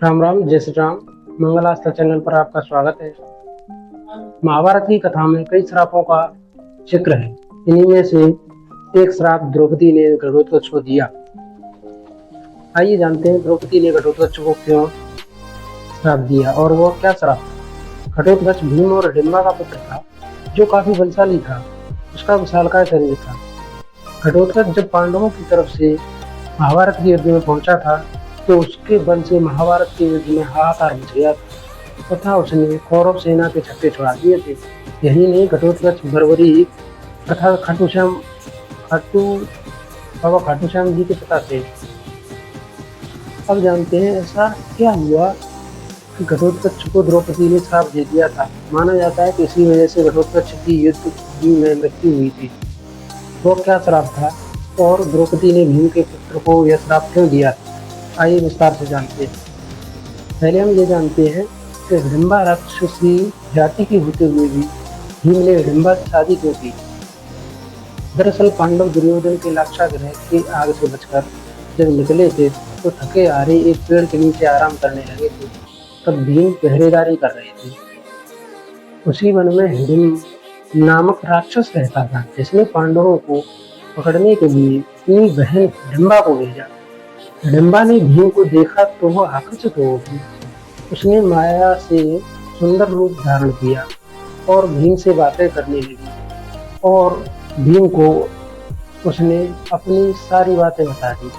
राम राम, जय श्री राम। मंगल आस्था चैनल पर आपका स्वागत है। महाभारत की कथा में कई श्रापों का जिक्र है। इन्हीं में से एक श्राप द्रौपदी ने घटोत्कच को दिया। आइए जानते हैं द्रौपदी ने घटोत्कच को क्यों श्राप दिया और वो क्या श्राप था। घटोत्कच भीम और हिडिंबा का पुत्र था जो काफी बलशाली था। उसका विशालकाय शरीर था। घटोत्कच जब पांडवों की तरफ से महाभारत के युद्ध में पहुंचा था तो उसके बल से महाभारत के युद्ध में हाहाकार मच गया था तथा उसने कौरव सेना के छक्के छुड़ा दिए थे। यही नहीं, घटोत्कच बर्बरी तथा खाटू श्याम जी के पिता थे। अब जानते हैं ऐसा क्या हुआ कि घटोत्कच को द्रौपदी ने श्राप दे दिया था। माना जाता है कि इसी वजह से घटोत्कच की युद्ध में मृत्यु हुई थी। वो क्या श्राप था और द्रौपदी ने भीम के पुत्र को यह श्राप क्यों दिया था, आइए विस्तार से जानते हैं। पहले हम ये जानते हैं कि हिडिंबा राक्षसी जाति की होते हुए भी भीम ने हिडिंबा की शादी क्यों की। दरअसल पांडव दुर्योधन के लाक्षागृह की आग से बचकर जब निकले थे तो थके हारे एक पेड़ के नीचे आराम करने लगे थे। तब भीम पहरेदारी कर रहे थे। उसी वन में हिडिंब नामक राक्षस रहता था जिसने पांडवों को पकड़ने के लिए अपनी बहन हिडिंबा को भेजा। हिडिंबा ने भीम को देखा तो वह आकर्षित हो गई। उसने माया से सुंदर रूप धारण किया और भीम से बातें करने लगी और भीम को उसने अपनी सारी बातें बता दी।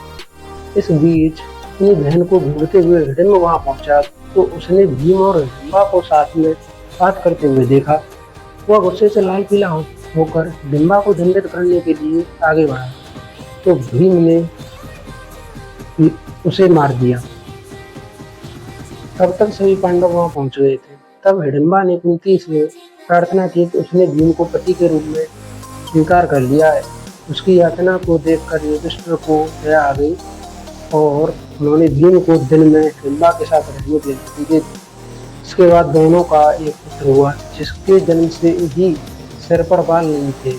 इस बीच अपनी बहन को ढूंढते हुए हिडिंबा वहां पहुंचा तो उसने भीम और हिडिंबा को साथ में बात करते हुए देखा। वह गुस्से से लाल पीला होकर हिडिंबा को दंडित करने के लिए आगे बढ़ा तो भीम ने उसे मार दिया। तब तक सभी पांडव वहां पहुंच गए थे। तब हिडिंबा ने कुंती से प्रार्थना की कि उसने भीम को पति के रूप में स्वीकार कर लिया है। उसकी यातना को देखकर युधिष्ठिर को दया आ गई और उन्होंने भीम को दिन में हिडिंबा के साथ रहने की अनुमति दी। इसके बाद दोनों का एक पुत्र हुआ जिसके जन्म से ही सिर पर बाल नहीं थे,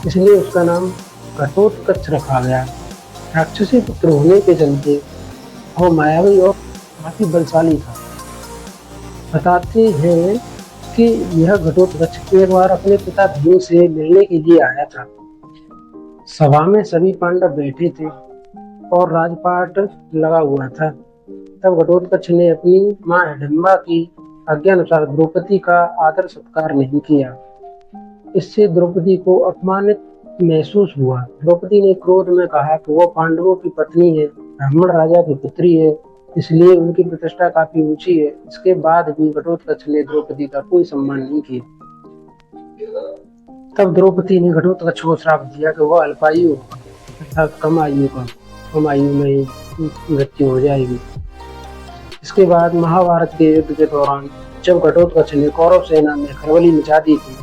इसलिए उसका नाम घटोत्कच रखा गया। राक्षसी पुत्र होने के चलते वो मायावी और काफी बलशाली था। बताते हैं कि यह घटोत्कच एक बार अपने पिता भीम से मिलने के लिए आया था। सभा में सभी पांडव बैठे थे और राजपाट लगा हुआ था। तब घटोत्कच ने अपनी मां हिडिंबा की आज्ञानुसार द्रौपदी का आदर सत्कार नहीं किया। इससे द्रौपदी को अपमानित महसूस हुआ। द्रौपदी ने क्रोध में कहा कि वो पांडवों की पत्नी है, ब्राह्मण राजा की पुत्री है, इसलिए उनकी प्रतिष्ठा काफी ऊंची है। इसके बाद भी घटोत्कच ने द्रौपदी का कोई सम्मान नहीं किया। तब द्रौपदी ने घटोत्कच को श्राप दिया कि वह अल्पायु अर्थात कम आयु में मृत्यु हो जाएगी। इसके बाद महाभारत के युद्ध के दौरान जब घटोत्कच ने कौरव सेना में खलबली मचा दी थी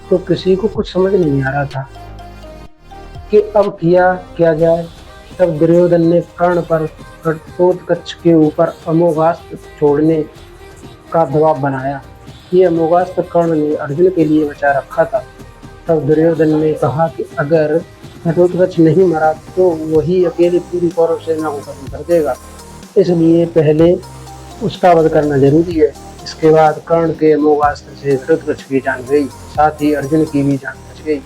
तो किसी को कुछ समझ नहीं आ रहा था कि अब क्या जाए। तब दुर्योधन ने कर्ण पर घटोत्कच के ऊपर अमोघास्त्र छोड़ने का दबाव बनाया। ये अमोघास्त्र कर्ण ने अर्जुन के लिए बचा रखा था। तब दुर्योधन ने कहा कि अगर घटोत्कच नहीं मरा तो वही अकेले पूरी कौरव सेना को खत्म कर देगा, इसलिए पहले उसका वध करना जरूरी है। इसके बाद कर्ण के अमोघास्त्र से घटोत्कच की जान गई, साथ ही अर्जुन की भी जान बच गई,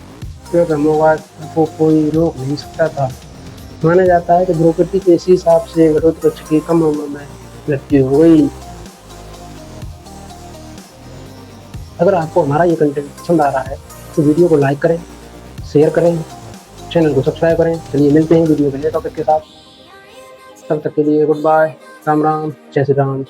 क्योंकि अमोघास्त्र को कोई रोक नहीं सकता था। माना जाता है कि द्रौपदी के इसी हिसाब से घटोत्कच की कम उम्र में मृत्यु हो गई। अगर आपको हमारा ये कंटेंट पसंद आ रहा है तो वीडियो को लाइक करें, शेयर करें, चैनल को सब्सक्राइब करें। चलिए मिलते हैं वीडियो के नए टॉपिक के साथ। तब तक के लिए गुड बाय, राम राम, जय श्री राम।